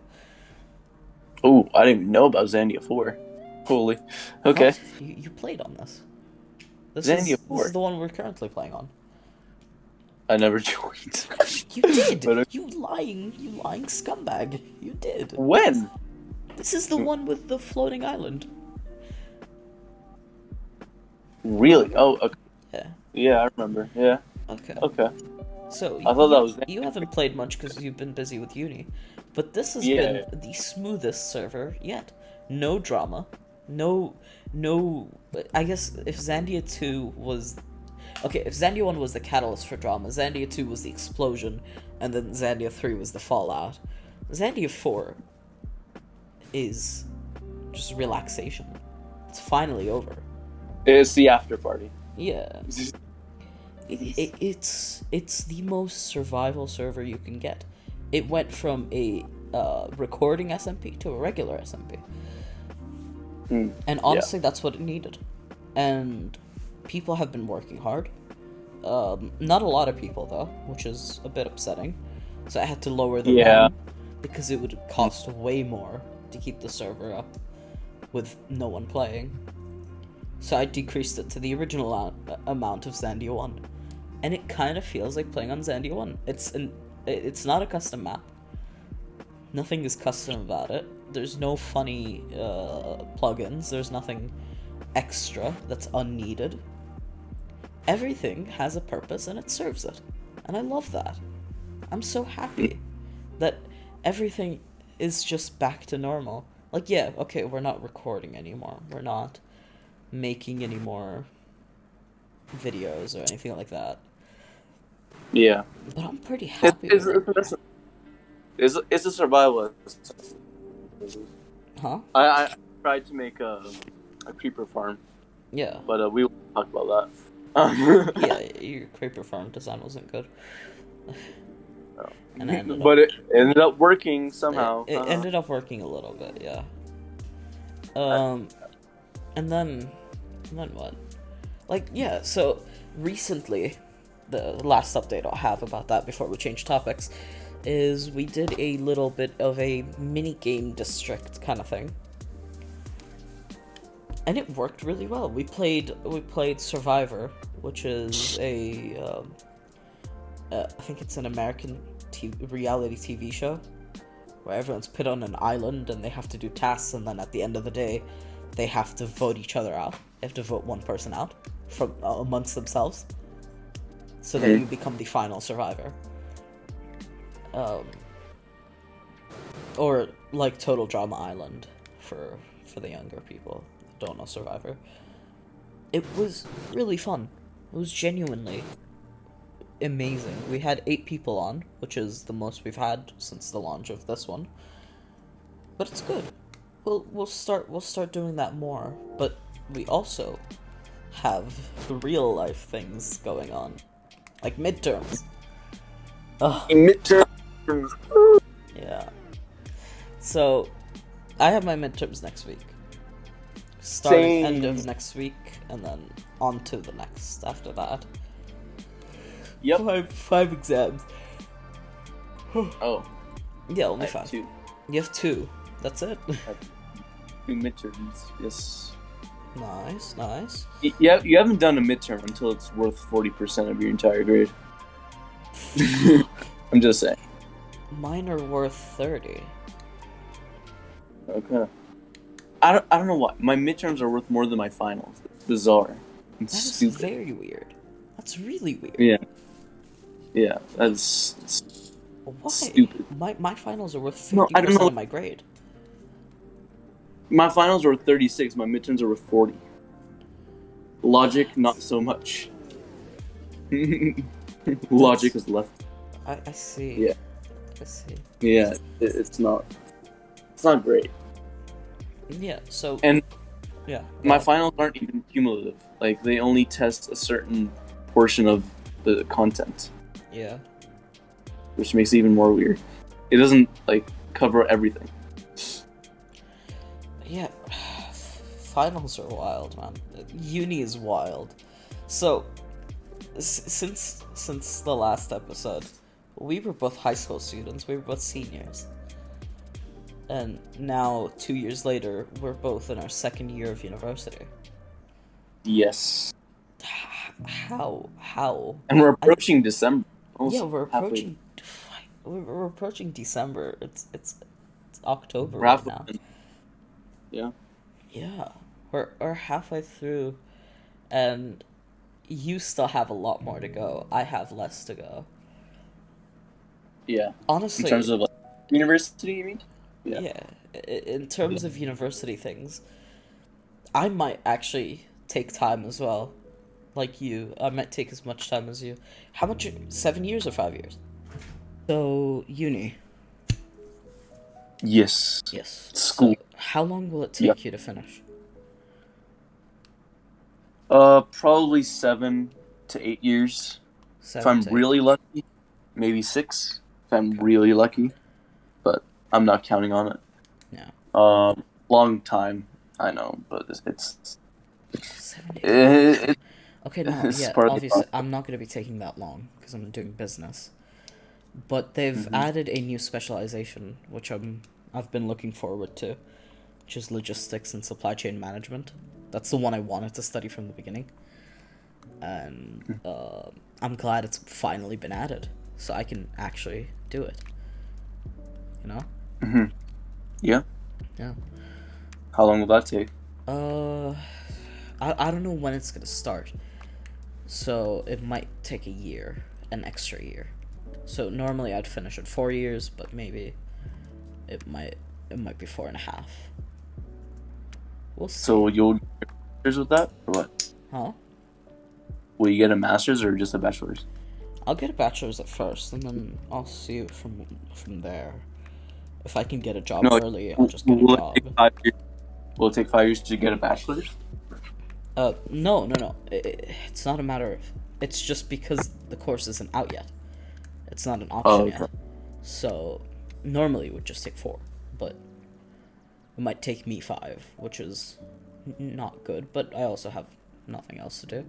Oh, I didn't even know about Zandia 4. Holy. Okay. What? You played on this. Zandia 4. This is the one we're currently playing on. I never joined. You did. But- You lying scumbag. You did. When? This is the one with the floating island. Really? Oh, okay. Yeah. Yeah, I remember. Yeah. Okay. Okay. So I thought that was you haven't played much because you've been busy with uni, but this has Yeah. been the smoothest server yet. No drama. No. I guess if Zandia 2 was. Okay, if Zandia 1 was the catalyst for drama, Zandia 2 was the explosion, and then Zandia 3 was the fallout. Zandia 4 is just relaxation. It's finally over. It's the after party. Yeah. It's the most survival server you can get. it went from a recording SMP to a regular SMP. And honestly, that's what it needed. And people have been working hard. Not a lot of people, though, which is a bit upsetting. So I had to lower the RAM because it would cost way more to keep the server up with no one playing. So I decreased it to the original amount of Zandia 1. And it kind of feels like playing on Zandia 1. It's not a custom map. Nothing is custom about it. There's no funny plugins. There's nothing extra that's unneeded. Everything has a purpose and it serves it. And I love that. I'm so happy that everything is just back to normal. Like, yeah, okay, we're not recording anymore. We're not making any more videos or anything like that. Yeah. But I'm pretty happy with it. It's a survival. Huh? I tried to make a creeper farm. Yeah. But we won't talk about that. Yeah, your creeper farm design wasn't good. And it ended up working somehow. It ended up working a little bit, yeah. And then what? Like, yeah, so recently, the last update I'll have about that before we change topics is we did a little bit of a mini-game district kind of thing. And it worked really well. We played Survivor, which is I think it's an American reality TV show where everyone's put on an island and they have to do tasks, and then at the end of the day they have to vote each other out. They have to vote one person out from amongst themselves, so that you become the final survivor. Or like Total Drama Island for the younger people who don't know Survivor. It was really fun. It was genuinely amazing. We had 8 people on, which is the most we've had since the launch of this one. But it's good. We'll start doing that more. But we also have real life things going on, like midterms. Midterms. Yeah. So, I have my midterms next week. Starting end of next week, and then on to the next after that. Yep. Five exams. Oh. Yeah, only I have 5. 2. You have 2. That's it. 2 midterms. Yes. Nice. Yeah, you haven't done a midterm until it's worth 40% of your entire grade. I'm just saying. Mine are worth 30. Okay. I don't know why. My midterms are worth more than my finals. It's bizarre. It's That is stupid. very weird. That's really weird. Yeah. Yeah, that's Why? stupid. My finals are worth 50% No, I don't know. of my grade. My finals are worth 36. My midterms are worth 40. Logic, not so much. Logic is left. I see. Yeah. I see. Yeah, it's not. It's not great. Yeah, so... And yeah. my finals aren't even cumulative. Like, they only test a certain portion of the content, Yeah. which makes it even more weird. It doesn't, like, cover everything. Yeah. Finals are wild, man. Uni is wild. So, since the last episode, we were both high school students. We were both seniors. And now, 2 years later, we're both in our second year of university. Yes. How? And we're approaching December. Yeah, we're halfway. approaching. We're approaching December. It's October We're right halfway. now. Yeah. Yeah, we're halfway through, and you still have a lot more to go. I have less to go. Yeah. Honestly, In terms of, like, university, you mean? yeah. In terms of university things, I might actually take time as well, like you. I might take as much time as you. How much? 7 years or 5 years? So uni. Yes. Yes. School. So how long will it take you to finish? Probably 7 to 8 years. 7 If I'm to 8. really lucky, maybe 6. if I'm really lucky, but I'm not counting on it. Yeah. Long time, I know, but it's 7 days. it, Okay, no, it's yeah, part of the obviously, process. I'm not going to be taking that long because I'm doing business. But they've Mhm. added a new specialization, which I've been looking forward to, which is logistics and supply chain management. That's the one I wanted to study from the beginning. And I'm glad it's finally been added, so I can actually do it. You know? Mhm. Yeah. Yeah. How long will that take? I don't know when it's gonna start, so it might take a year, an extra year. So normally I'd finish at 4 years, but maybe it might be 4.5. We'll see. So you'll get a master's with that, or what? Huh? Will you get a master's or just a bachelor's? I'll get a bachelor's at first, and then I'll see it from there. If I can get a job No, early, I'll just get a will it job. take 5 years? Will it take 5 years to get a bachelor's? No. It's not a matter of. It's just because the course isn't out yet. It's not an option okay. yet. So normally it would just take 4, but it might take me 5, which is not good. But I also have nothing else to do.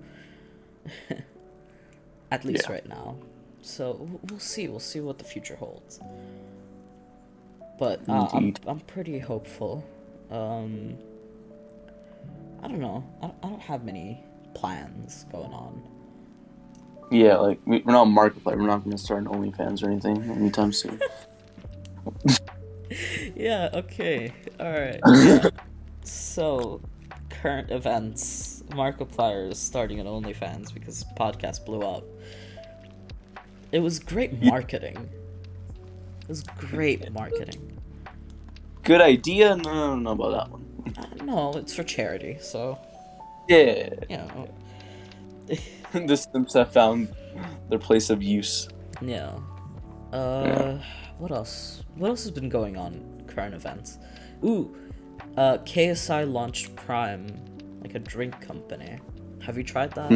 At least right now. So we'll see. We'll see what the future holds. But I'm pretty hopeful. I don't know. I don't have many plans going on. Yeah, like we're not Markiplier. We're not going to start an OnlyFans or anything anytime soon. Yeah. Okay. All right. Yeah. So, current events. Markiplier is starting an OnlyFans because podcast blew up. It was great marketing. It was great marketing. Good idea? No, I don't know about that one. No, it's for charity, so Yeah. you know. The Sims have found their place of use. Yeah. Yeah. What else? What else has been going on? Current events. Ooh. KSI launched Prime, like a drink company. Have you tried that?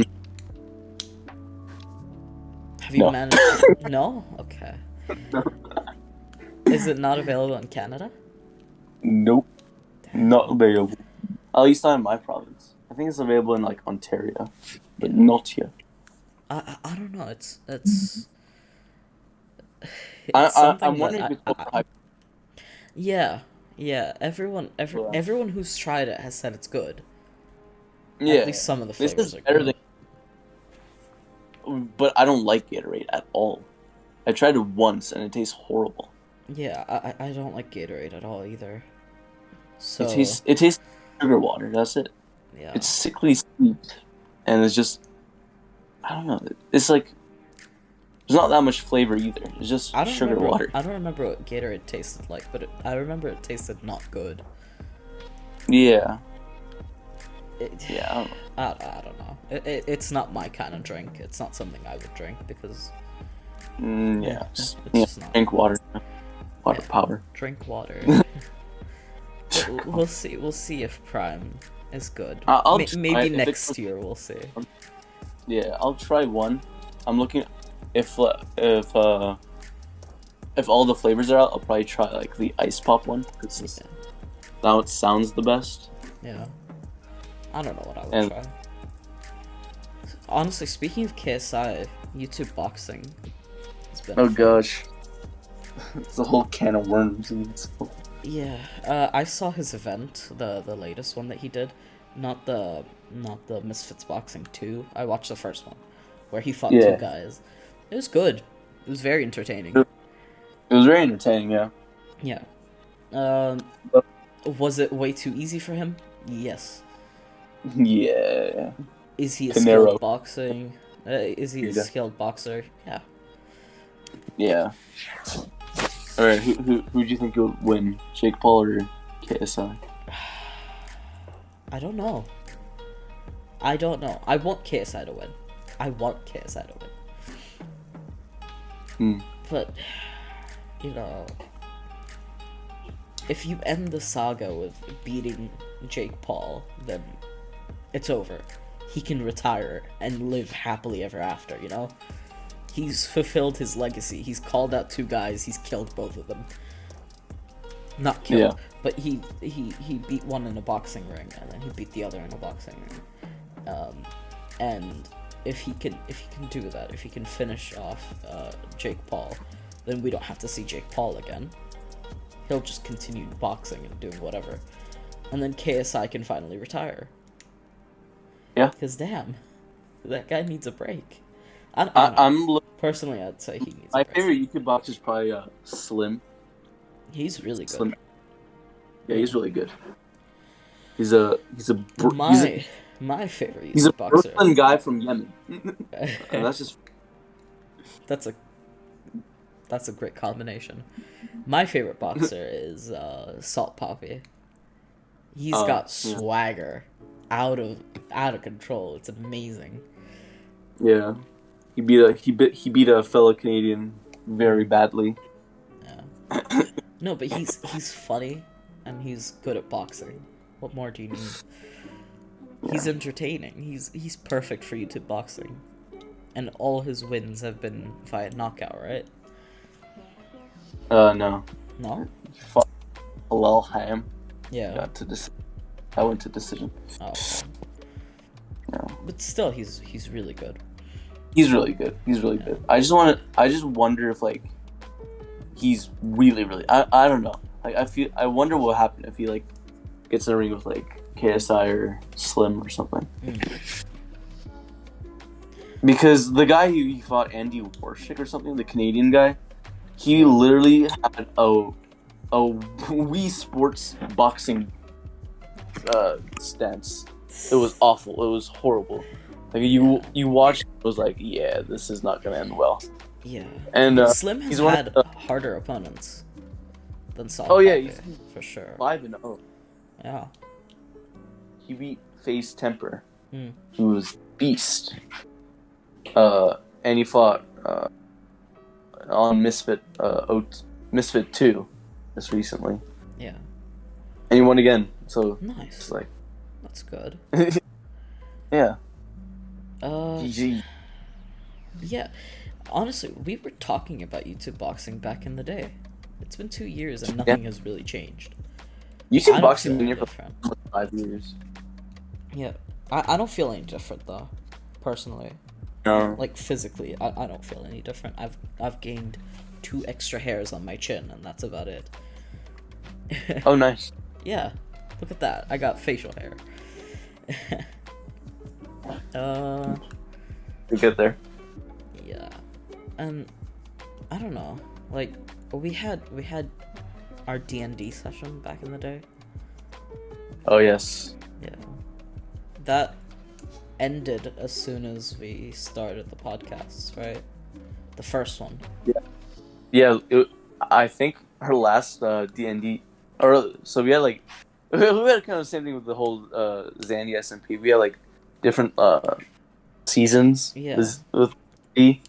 Have you No. managed to... No? Okay. Is it not available in Canada? Nope. Not available. At least not in my province. I think it's available in like Ontario, but not here. I don't know. It's I'm something wondering that if it's called yeah. Everyone who's tried it has said it's good. Yeah. At least some of the This flavors is are better good. but I don't like Gatorade at all. I tried it once and it tastes horrible. Yeah, I don't like Gatorade at all either. So It tastes like sugar water. That's it. yeah. It's sickly sweet, and it's just I don't know. It's like there's not that much flavor either. It's just sugar water. I don't remember what Gatorade tasted like, but I remember it tasted not good. Yeah. Yeah, I don't know. It's not my kind of drink. It's not something I would drink because Yeah. it's Yeah. just not. Drink water. Water power. Drink water. We'll see. We'll see if Prime is good. Maybe next year we'll see. Yeah, I'll try one. I'm looking if all the flavors are out, I'll probably try like the ice pop one because now it sounds the best. Yeah. I don't know what I would try. Honestly, speaking of KSI, YouTube boxing has been Oh gosh. It's a whole can of worms. Yeah, I saw his event, the latest one that he did, not the Misfits Boxing 2. I watched the first one, where he fought 2 guys. It was good. It was very entertaining. It was very entertaining, yeah. Yeah. Was it way too easy for him? Yes. Yeah. Is he a skilled boxing? Is he a skilled boxer? Yeah. Yeah. All right, who do you think will win, Jake Paul or KSI? I don't know. I want KSI to win. But you know, if you end the saga with beating Jake Paul, then it's over. He can retire and live happily ever after. You know. He's fulfilled his legacy. He's called out 2 guys. He's killed both of them. Not killed, but he beat one in a boxing ring, and then he beat the other in a boxing ring. And if he can do that, if he can finish off Jake Paul, then we don't have to see Jake Paul again. He'll just continue boxing and doing whatever, and then KSI can finally retire. Yeah. Because damn, that guy needs a break. Personally, I'd say he needs. My favorite YouTube boxer is probably Slim. He's really good. Slim. Yeah, he's really good. My favorite he's a boxer. Brooklyn guy from Yemen. And that's a great combination. My favorite boxer is Salt Poppy. He's got swagger out of control. It's amazing. Yeah. He beat a fellow Canadian very badly. Yeah. No, but he's funny and he's good at boxing. What more do you need? Yeah. He's entertaining. He's perfect for YouTube boxing. And all his wins have been via knockout, right? No. No? He fought Halal Ham. Yeah. I went to decision. Oh. Okay. No. But still, he's really good. He's really good. I just wonder if like he's really I don't know. Like I wonder what would happen if he like gets in a ring with like KSI or Slim or something. Because the guy who he fought, Andy Warshik or something, the Canadian guy, he literally had a Wii Sports boxing stance. It was awful. It was horrible. Like you watched, it was like, yeah, this is not gonna end well. Yeah. And Slim has had harder opponents than Salt. Oh yeah, he's for sure. 5-0. Yeah. He beat FaZe Temper, who was beast. And he fought on Misfit 2 just recently. Yeah. And he won again. So nice. It's like that's good. Yeah. GG. Yeah. Honestly, we were talking about YouTube boxing back in the day. It's been 2 years and nothing has really changed. YouTube boxing been here for 5 years. Yeah. I don't feel any different though, personally. No. Like physically, I don't feel any different. I've gained 2 extra hairs on my chin and that's about it. Oh nice. Yeah. Look at that. I got facial hair. We get there. Yeah. And I don't know. Like we had our D&D session back in the day. Oh yes. Yeah. That ended as soon as we started the podcast, right? The first one. Yeah. I think her last D&D, so we had like we had kind of the same thing with the whole Zandia SMP. We had like different seasons. Yeah. With D.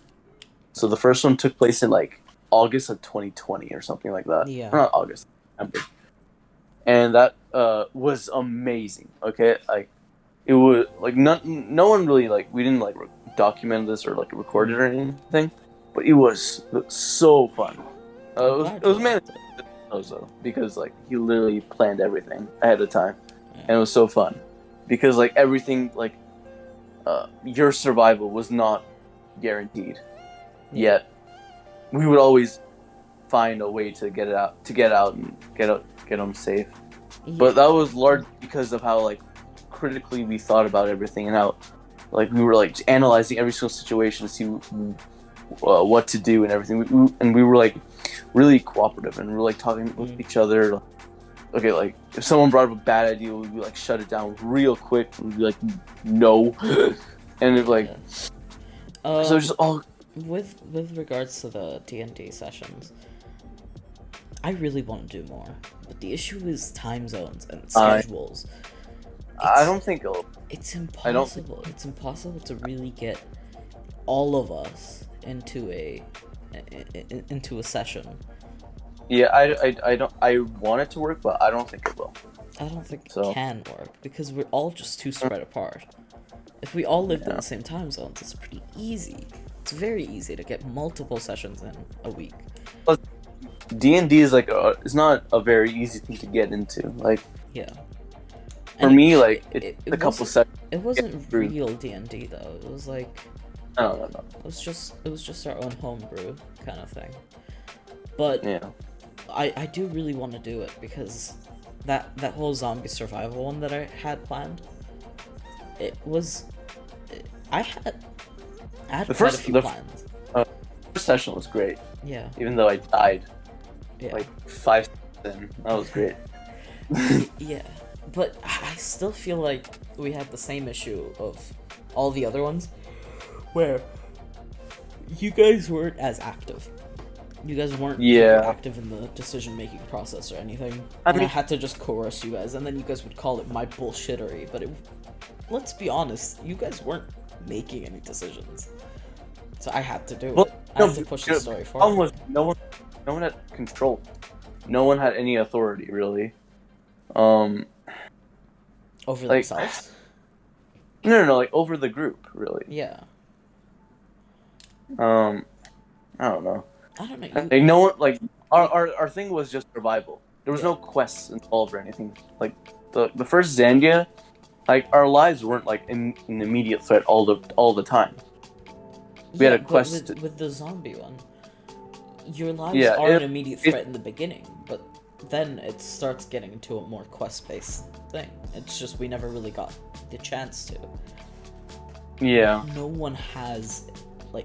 So the first one took place in like August of 2020 or something like that. Yeah. Or not August, September. And that was amazing. Okay, like it was like no one really like we didn't like document this or like record it or anything, but it was so fun. It was mainly Zozo because like he literally planned everything ahead of time, and it was so fun because like everything like your survival was not guaranteed, yet we would always find a way to get out and get them safe. Yeah. But that was largely because of how like critically we thought about everything and how like we were like analyzing every single situation to see what to do and everything. We were like really cooperative and we were like talking with each other. Okay, like if someone brought up a bad idea, we'd be like shut it down real quick. We'd be like no, and it like so just all. With regards to the D&D sessions, I really want to do more, but the issue is time zones and schedules. I don't think it's impossible. It's impossible to really get all of us into a session. Yeah, I don't. I want it to work, but I don't think it will. I don't think it can work because we're all just too spread apart. If we all lived in the same time zones, it's pretty easy. It's very easy to get multiple sessions in a week. D&D is like it's not a very easy thing to get into. Like Yeah. for And me, like it's a couple wasn't- seconds. It wasn't through. real D&D though. It was like I don't know. it was just our own homebrew kind of thing. But Yeah. I do really want to do it because that whole zombie survival one that I had planned, I had The quite a first- few the- plans. First session was great, Yeah. even though I died Yeah. like 5 seconds in. That was great. Yeah. But I still feel like we had the same issue of all the other ones where you guys weren't as active. You guys weren't Yeah. very active in the decision-making process or anything. I And I mean- had to just coerce you guys, and then you guys would call it my bullshittery, but let's be honest, you guys weren't making any decisions. So I had to do Well, it. I had to push the story problem forward. was no one had control. No one had any authority really. Over like- themselves? No, like over the group really. Yeah. I don't know. I don't know. Like no one like our thing was just survival. There was no quests involved or anything. Like the first Zandia, like our lives weren't like in immediate threat all the time. We had a but quest. with the zombie one. Your lives Yeah, are an immediate threat in the beginning, but then it starts getting into a more quest-based thing. It's just we never really got the chance to. Yeah. No one has, like,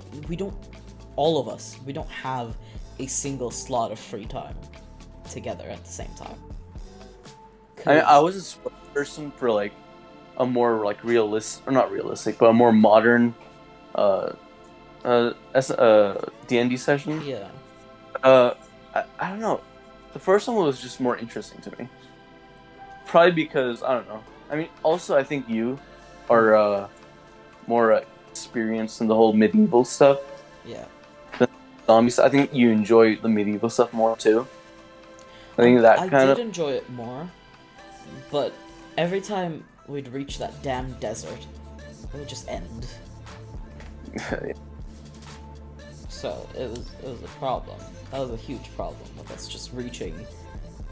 all of us, we don't have a single slot of free time together at the same time. I was a spokesperson for like a more like realistic, or not realistic, but a more modern D&D session. Yeah. I don't know. The first one was just more interesting to me. Probably because I don't know. I mean, also I think you are more experienced in the whole medieval stuff. Yeah. Zombies. I think you enjoy the medieval stuff more too. I think that I kind did of. enjoy it more, but every time we'd reach that damn desert, it would just end. So it was a problem. That was a huge problem with us just reaching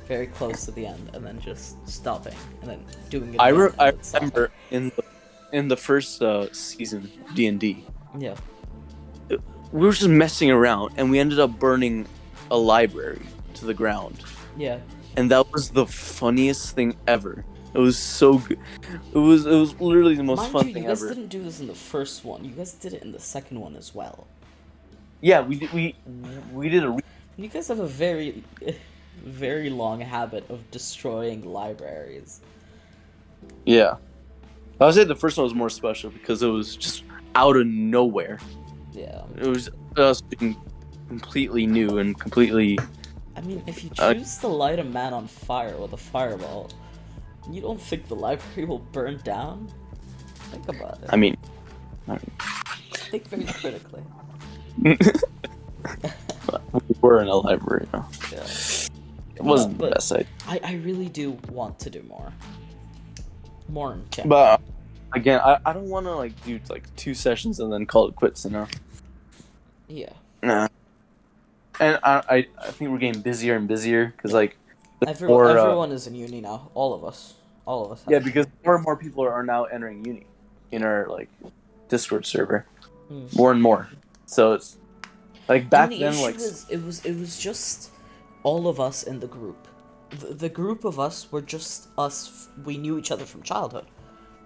very close to the end and then just stopping and then doing it. I again and then remember in the first season of D&D, Yeah. we were just messing around and we ended up burning a library to the ground, Yeah. and that was the funniest thing ever. It was so good. It was literally the most Mind fun you, thing you guys ever. didn't do this in the first one. You guys did it in the second one as well. Yeah, we did a. You guys have a very, very long habit of destroying libraries. Yeah, I would say the first one was more special because it was just out of nowhere. Yeah. It was us being completely new and completely. I mean, if you choose to light a man on fire with a fireball, you don't think the library will burn down? Think about it. I mean, Think very critically. we were in a library. No. Yeah. It wasn't but the best idea. I really do want to do more. More in chat. But again, I don't want to like do like 2 sessions and then call it quits. You know. Yeah. Nah. And I think we're getting busier and busier because like the more, Everyone is in uni now. All of us. All of us. yeah, because more and more people are now entering uni in our like Discord server. More and more. So it's like back the then, issue like is, it was just all of us in the group. The group of us were just us. We knew each other from childhood.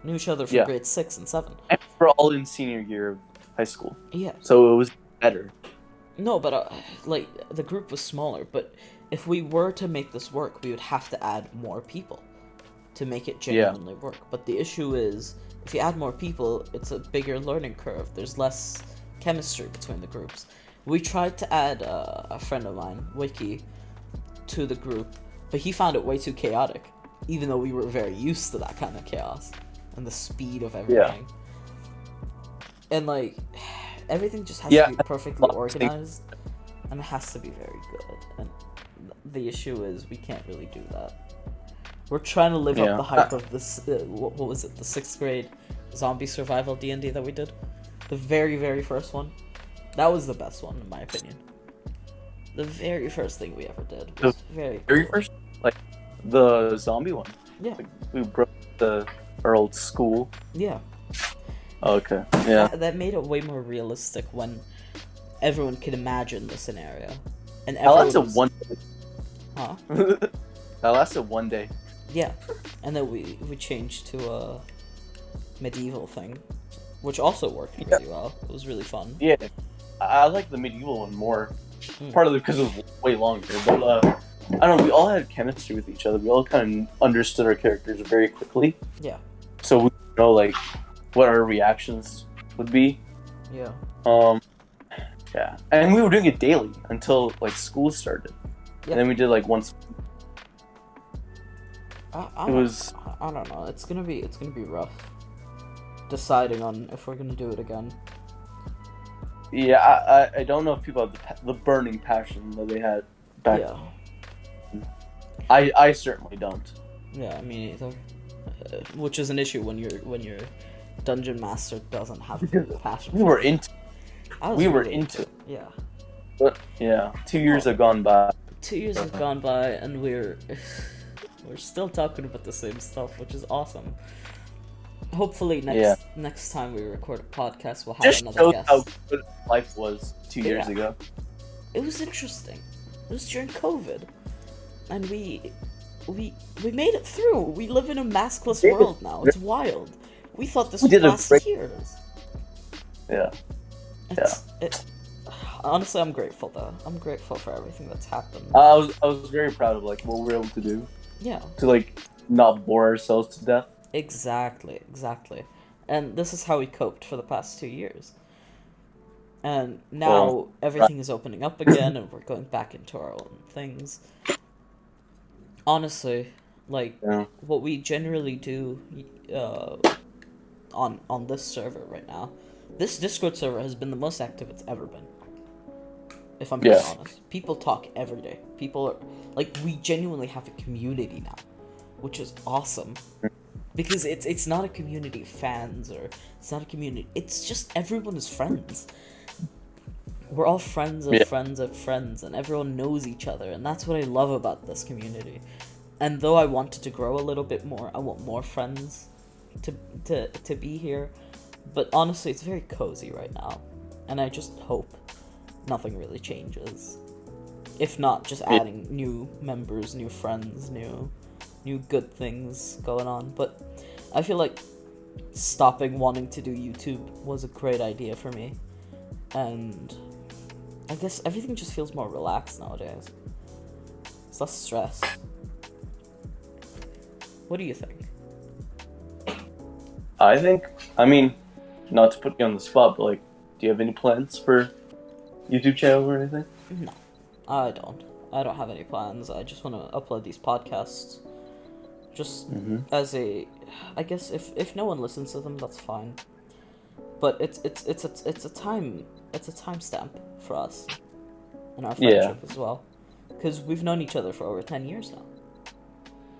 Knew each other from grade 6 and 7. and we're all in senior year of high school. Yeah. So it was better. No, but like the group was smaller. But if we were to make this work, we would have to add more people to make it genuinely work. But the issue is, if you add more people, it's a bigger learning curve. There's less chemistry between the groups. We tried to add a friend of mine, Wiki, to the group, but he found it way too chaotic, even though we were very used to that kind of chaos and the speed of everything. And like, everything just has to be perfectly organized, and it has to be very good. And the issue is, we can't really do that. We're trying to live up the hype of this. What was it? The 6th grade zombie survival D&D that we did, the very first one. That was the best one, in my opinion. The very first thing we ever did The was very very cool. first, like the zombie one. Yeah, Like, we broke our old school. yeah. Okay. Yeah. That made it way more realistic when everyone could imagine the scenario. And That everyone lasted was... one. Huh? That lasted one day. Yeah. And then we changed to a medieval thing, which also worked really well. It was really fun. Yeah. I like the medieval one more. Mm. Partly because it was way longer, but I don't know. We all had chemistry with each other. We all kind of understood our characters very quickly. Yeah. So we know like what our reactions would be. Yeah. Yeah. And we were doing it daily until like school started. Yeah. And then we did like once. I don't know. It's gonna be rough deciding on if we're gonna do it again. Yeah, I don't know if people have the burning passion that they had back. Yeah. I certainly don't. Yeah, me neither. Which is an issue when your dungeon master doesn't have the passion. We were into. We were into. Yeah. But yeah, 2 years have gone by. 2 years have gone by, and we're still talking about the same stuff, which is awesome. Hopefully next time we record a podcast, we'll have Just another shows guest. how good life was 2 years ago. It was interesting. It was during COVID, and we made it through. We live in a maskless world now. It's wild. We thought this would last years. Yeah. Honestly, I'm grateful though. I'm grateful for everything that's happened. I was very proud of like what we were able to do. Yeah. To like not bore ourselves to death. Exactly. And this is how we coped for the past 2 years. And now everything is opening up again, and we're going back into our own things. Honestly, like what we generally do on this server right now, this Discord server has been the most active it's ever been. If I'm being honest, people talk every day. People are like, we genuinely have a community now, which is awesome. Because it's not a community of fans, or it's not a community. It's just everyone is friends. We're all friends of friends of friends, and everyone knows each other, and that's what I love about this community. And though I wanted to grow a little bit more, I want more friends to be here. But honestly, it's very cozy right now, and I just hope nothing really changes. If not, just adding new members, new friends, new good things going on. But I feel like stopping wanting to do YouTube was a great idea for me, and I guess everything just feels more relaxed nowadays. It's less stress. What do you think? I mean, not to put you on the spot, but like, do you have any plans for YouTube channel or anything? No, I don't have any plans. I just want to upload these podcasts. Just as I guess if no one listens to them, that's fine. But it's a timestamp for us and our friendship as well, because we've known each other for over 10 years now.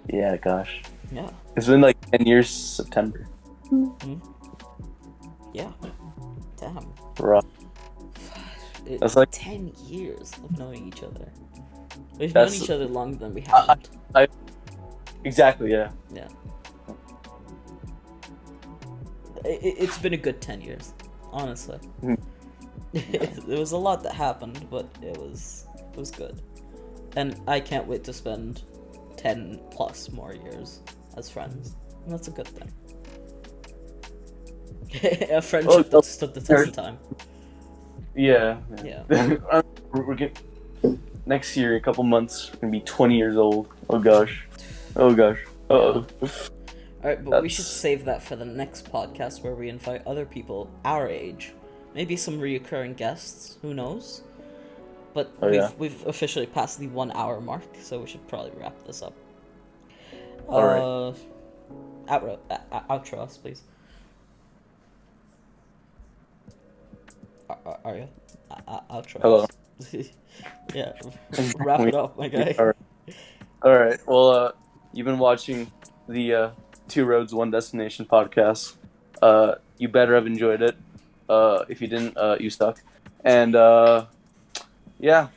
Yeah, gosh. Yeah. It's been like 10 years September. Yeah. Damn. Rough. That's like 10 years of knowing each other. We've known each other longer than we haven't. Exactly, yeah. Yeah. It's been a good 10 years, honestly. There was a lot that happened, but it was good. And I can't wait to spend 10 plus more years as friends. And that's a good thing. A friendship that stood the test of time. Yeah. We're getting, next year, a couple months, we're gonna be 20 years old. Oh gosh. Uh-oh. Alright, but we should save that for the next podcast, where we invite other people our age. Maybe some reoccurring guests, who knows? But we've officially passed the 1 hour mark, so we should probably wrap this up. Alright. Outro us, please. Are you? Outro. Hello. Yeah, wrap it up, my guy. Alright, well, you've been watching the Two Roads, One Destination podcast. You better have enjoyed it. If you didn't, you suck. And yeah,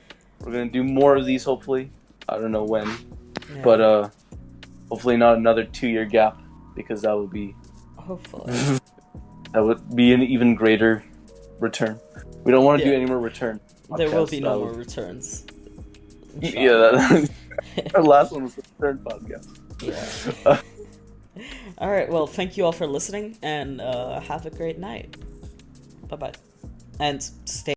we're gonna do more of these hopefully. I don't know when, Yeah. but hopefully not another 2-year gap, because that would be Hopefully. an even greater return. We don't want to do Yeah. any more return. There will podcasts. be no more returns. Yeah, our last one was the return podcast. Yeah. All right. Well, thank you all for listening, and have a great night. Bye bye, and stay.